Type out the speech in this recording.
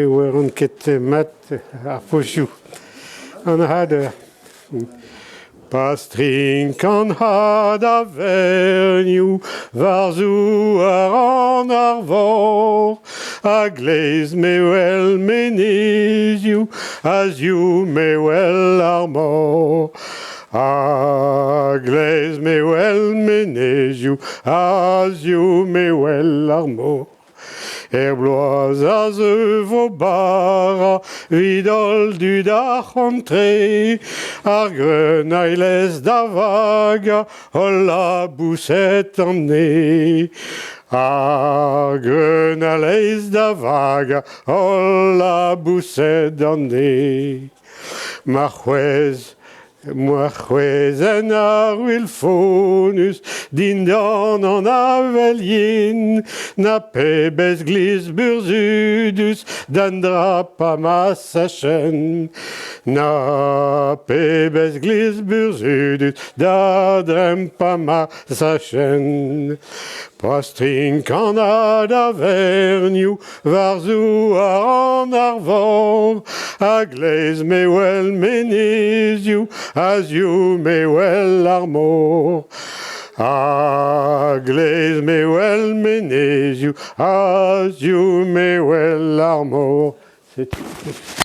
We're ket mat ar pochioù. An had pastrin kan had a vernioù, varzou an arvor, a glez me wel menezioù, azioù me wel ar mor. A glez me wel menezioù, azioù me wel ar mor. Bloaz a ze vo bara, vidol du da c'hantre, ar grenailez da vaga, ol la bousset an ne. Ar grenailez da vaga, ol la bousset an ne. Ma c'hwez en ar wilfonus, dindan an avelien, na pebez glis burzudus, dan drap a mas a chen. Na pebez glis burzudus, da dremp a mas a chen. Pastrin kan had a vernioù, varzou an arvor, a glez me wel menezioù, azioù me wel ar mor. A glez me wel menezioù, azioù me wel ar mor. C'est tout.